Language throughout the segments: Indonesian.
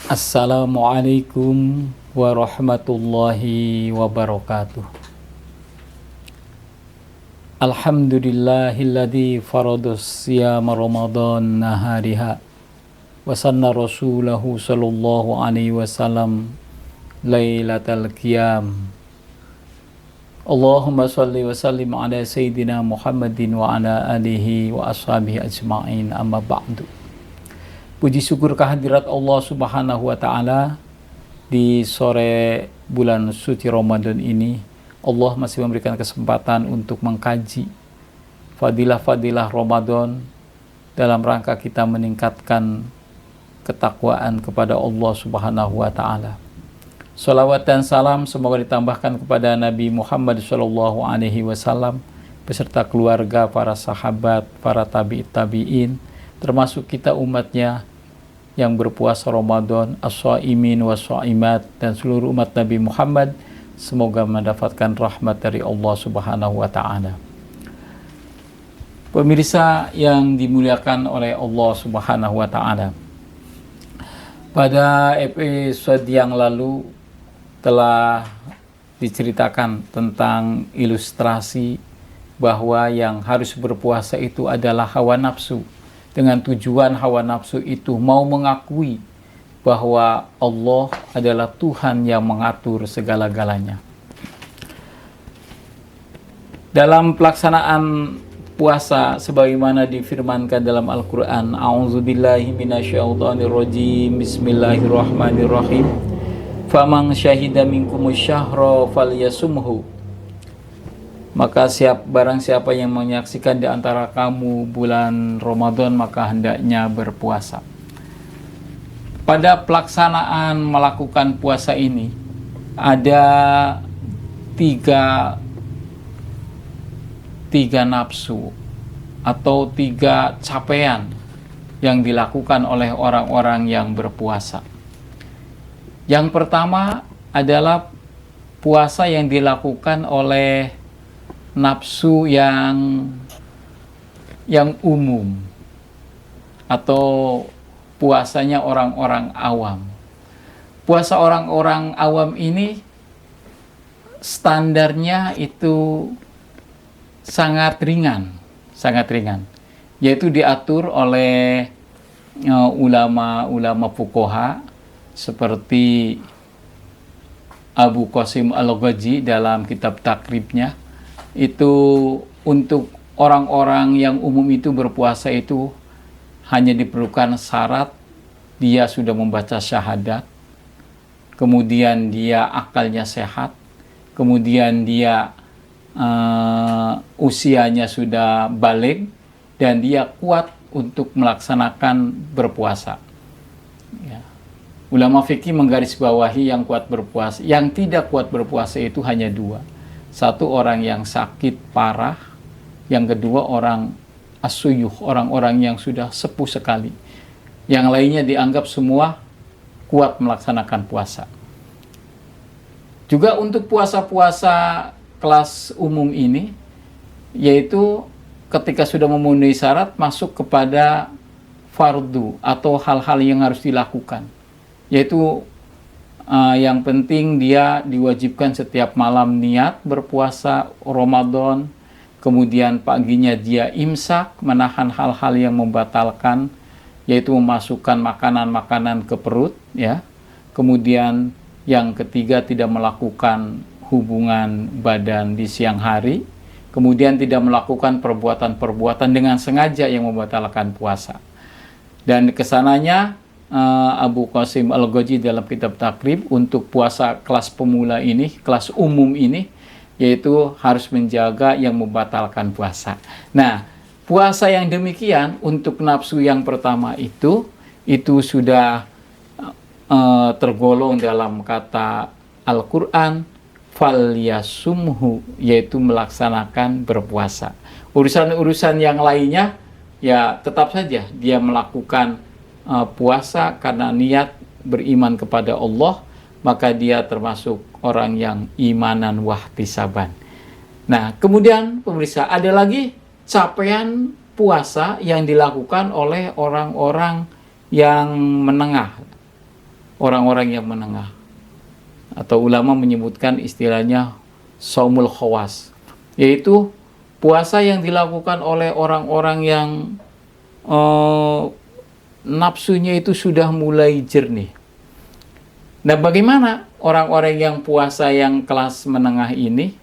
Assalamualaikum warahmatullahi wabarakatuh. Alhamdulillahilladzi faradus siyama Ramadan nahariha wa sanna rasulahu sallallahu alaihi wasallam lailatal qiyam. Allahumma shalli wa sallim ala sayyidina Muhammadin wa ala alihi wa ashabihi ajma'in, amma ba'du. Puji syukur kehadirat Allah Subhanahu wa Ta'ala, di sore bulan suci Ramadan ini Allah masih memberikan kesempatan untuk mengkaji fadilah-fadilah Ramadan dalam rangka kita meningkatkan ketakwaan kepada Allah Subhanahu wa Ta'ala. Salawat dan salam semoga ditambahkan kepada Nabi Muhammad SAW beserta keluarga, para sahabat, para tabi'in, termasuk kita umatnya yang berpuasa Ramadan, as-shaimin wa shaimat, dan seluruh umat Nabi Muhammad semoga mendapatkan rahmat dari Allah Subhanahu wa Ta'ala. Pemirsa yang dimuliakan oleh Allah Subhanahu wa Ta'ala, pada episode yang lalu telah diceritakan tentang ilustrasi bahwa yang harus berpuasa itu adalah hawa nafsu, dengan tujuan hawa nafsu itu mau mengakui bahwa Allah adalah Tuhan yang mengatur segala-galanya. Dalam pelaksanaan puasa sebagaimana difirmankan dalam Al-Quran, A'udzubillahi minasyaitonirrajim, Bismillahirrahmanirrahim, Faman syahida minkumus syahra falyasumhu. Maka barang siapa yang menyaksikan di antara kamu bulan Ramadan, maka hendaknya berpuasa. Pada pelaksanaan melakukan puasa ini ada tiga nafsu atau tiga capaian yang dilakukan oleh orang-orang yang berpuasa. Yang pertama adalah puasa yang dilakukan oleh nafsu yang umum atau puasanya orang-orang awam. Puasa orang-orang awam ini standarnya itu sangat ringan, yaitu diatur oleh ulama-ulama fuqaha seperti Abu Qasim Al-Ghazi dalam kitab takribnya. Itu untuk orang-orang yang umum itu berpuasa itu hanya diperlukan syarat dia sudah membaca syahadat, kemudian dia akalnya sehat, kemudian dia usianya sudah balik, dan dia kuat untuk melaksanakan berpuasa. Ya. Ulama fikih menggarisbawahi yang kuat berpuasa. Yang tidak kuat berpuasa itu hanya dua. Satu, orang yang sakit parah. Yang kedua, orang asuyuh, orang-orang yang sudah sepuh sekali. Yang lainnya dianggap semua kuat melaksanakan puasa. Juga untuk puasa-puasa kelas umum ini, yaitu ketika sudah memenuhi syarat masuk kepada fardu atau hal-hal yang harus dilakukan. Yaitu yang penting dia diwajibkan setiap malam niat berpuasa Ramadan, kemudian paginya dia imsak, menahan hal-hal yang membatalkan, yaitu memasukkan makanan-makanan ke perut, ya. Kemudian yang ketiga, tidak melakukan hubungan badan di siang hari, kemudian tidak melakukan perbuatan-perbuatan dengan sengaja yang membatalkan puasa. Dan kesananya Abu Qasim Al-Ghazi dalam kitab takrib untuk puasa kelas pemula ini, kelas umum ini, yaitu harus menjaga yang membatalkan puasa. Nah, puasa yang demikian untuk nafsu yang pertama itu sudah tergolong dalam kata Al-Quran, falyasumhu, yaitu melaksanakan berpuasa. Urusan-urusan yang lainnya ya tetap saja dia melakukan puasa karena niat beriman kepada Allah, maka dia termasuk orang yang imanan wahtisaban. Nah, kemudian pemirsa, ada lagi capaian puasa yang dilakukan oleh orang-orang yang menengah. orang-orang yang menengah. Atau ulama menyebutkan istilahnya shaumul khawas, yaitu puasa yang dilakukan oleh orang-orang yang nafsunya itu sudah mulai jernih. Nah, bagaimana orang-orang yang puasa yang kelas menengah ini,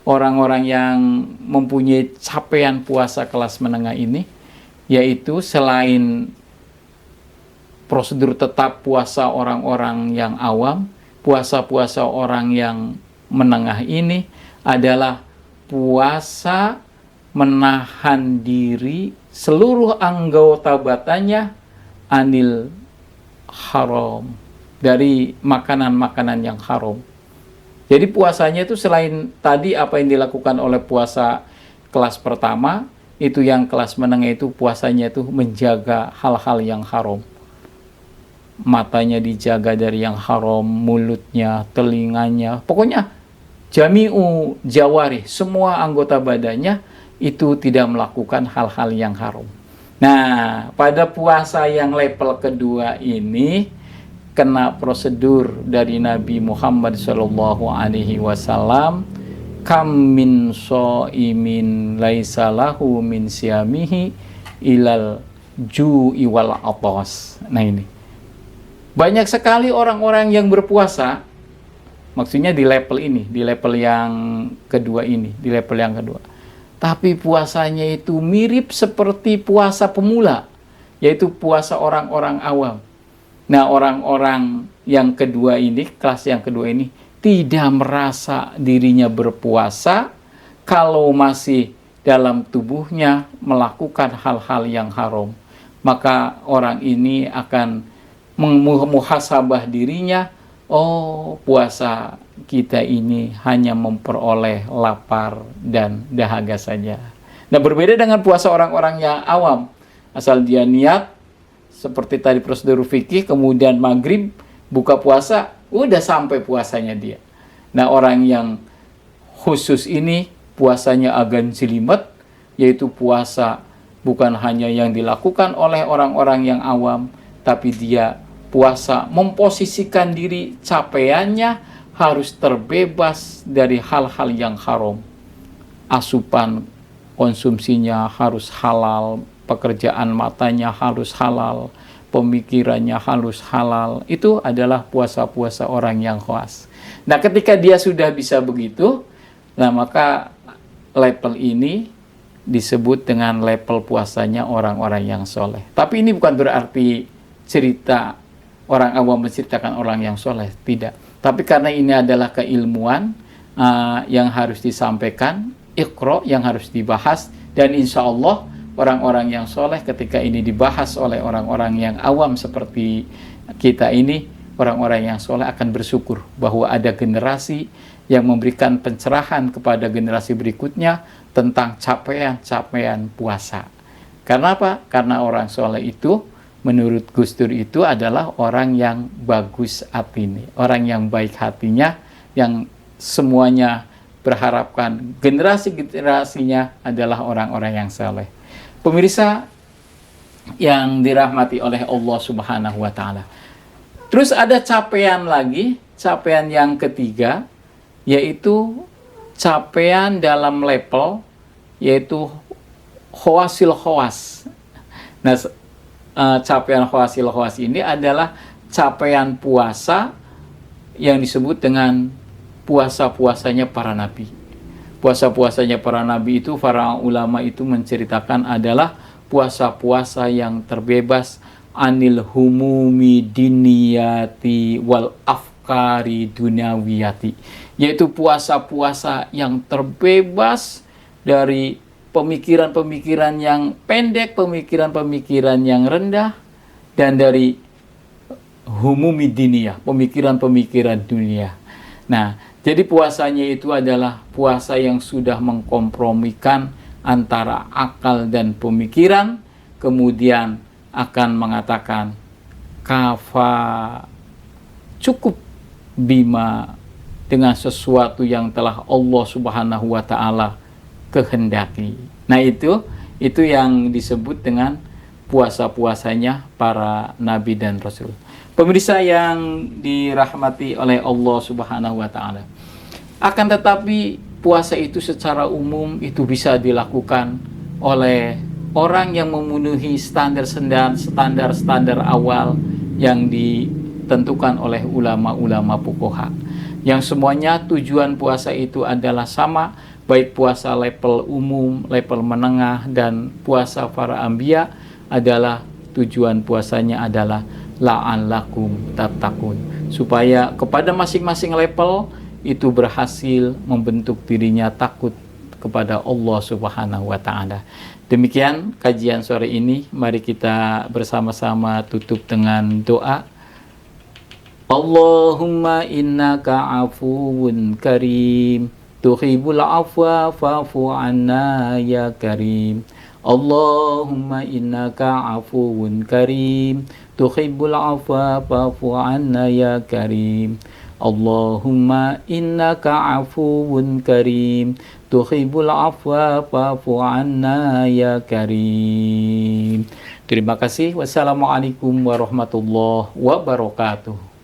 orang-orang yang mempunyai capaian puasa kelas menengah ini, yaitu selain prosedur tetap puasa orang-orang yang awam, puasa-puasa orang yang menengah ini adalah puasa menahan diri seluruh anggota badannya anil haram, dari makanan-makanan yang haram. Jadi puasanya itu selain tadi apa yang dilakukan oleh puasa kelas pertama, itu yang kelas menengah itu puasanya itu menjaga hal-hal yang haram. Matanya dijaga dari yang haram, mulutnya, telinganya, pokoknya jami'u jawari, semua anggota badannya itu tidak melakukan hal-hal yang haram. Nah, pada puasa yang level kedua ini kena prosedur dari Nabi Muhammad SAW, kam min shaimin laisa lahu min siyamihi ilal ju'i wal atas. Nah, ini banyak sekali orang-orang yang berpuasa, maksudnya di level ini, di level yang kedua ini, di level yang kedua, tapi puasanya itu mirip seperti puasa pemula, yaitu puasa orang-orang awam. Nah, orang-orang yang kedua ini, kelas yang kedua ini, tidak merasa dirinya berpuasa kalau masih dalam tubuhnya melakukan hal-hal yang haram. Maka orang ini akan muhasabah dirinya, oh, puasa kita ini hanya memperoleh lapar dan dahaga saja. Nah, berbeda dengan puasa orang-orang yang awam, asal dia niat, seperti tadi prosedur fikih, kemudian maghrib, buka puasa, udah sampai puasanya dia. Nah, orang yang khusus ini, puasanya agan jelimet, yaitu puasa bukan hanya yang dilakukan oleh orang-orang yang awam, tapi dia puasa memposisikan diri capaiannya harus terbebas dari hal-hal yang haram. Asupan konsumsinya harus halal, pekerjaan matanya harus halal, pemikirannya harus halal. Itu adalah puasa-puasa orang yang khawas. Nah, ketika dia sudah bisa begitu, nah maka level ini disebut dengan level puasanya orang-orang yang soleh. Tapi ini bukan berarti cerita orang awam menceritakan orang yang soleh, tidak. Tapi karena ini adalah keilmuan yang harus disampaikan, iqra yang harus dibahas, dan insya Allah orang-orang yang soleh ketika ini dibahas oleh orang-orang yang awam seperti kita ini, orang-orang yang soleh akan bersyukur bahwa ada generasi yang memberikan pencerahan kepada generasi berikutnya tentang capaian-capaian puasa. Karena apa? Karena orang soleh itu, menurut Gus Dur itu adalah orang yang bagus hati, orang yang baik hatinya, yang semuanya berharapkan generasi-generasinya adalah orang-orang yang soleh. Pemirsa yang dirahmati oleh Allah Subhanahu wa Ta'ala. Terus ada capaian lagi, capaian yang ketiga, yaitu capaian dalam level, yaitu khawasil khawas. Nah, capaian khawasil khawas ini adalah capaian puasa yang disebut dengan puasa-puasanya para nabi. Puasa-puasanya para nabi itu, para ulama itu menceritakan adalah puasa-puasa yang terbebas anil humumi diniyati wal afkari dunyawiyati, yaitu puasa-puasa yang terbebas dari pemikiran-pemikiran yang pendek, pemikiran-pemikiran yang rendah, dan dari humumi diniyah, pemikiran-pemikiran dunia. Nah, jadi puasanya itu adalah puasa yang sudah mengkompromikan antara akal dan pemikiran, kemudian akan mengatakan kafa, cukup, bima, dengan sesuatu yang telah Allah Subhanahu wa Ta'ala kehendaki. Nah, itu yang disebut dengan puasa-puasanya para nabi dan rasul. Pemirsa yang dirahmati oleh Allah Subhanahu wa taala. Akan tetapi puasa itu secara umum itu bisa dilakukan oleh orang yang memenuhi standar awal yang ditentukan oleh ulama-ulama fuqaha. Yang semuanya tujuan puasa itu adalah sama, baik puasa level umum, level menengah, dan puasa para anbiya adalah tujuan puasanya adalah la'allakum tattaqun, supaya kepada masing-masing level itu berhasil membentuk dirinya takut kepada Allah Subhanahu wa taala. Demikian kajian sore ini, mari kita bersama-sama tutup dengan doa. Allahumma innaka afuwun karim tuhibbul afwa fa'fu anna ya karim. Allahumma innaka afuwun karim tuhibbul afwa fa'fu anna ya karim. Allahumma innaka afuwun karim tuhibbul afwa fa'fu anna ya karim. Terima kasih. Wassalamualaikum warahmatullahi wabarakatuh.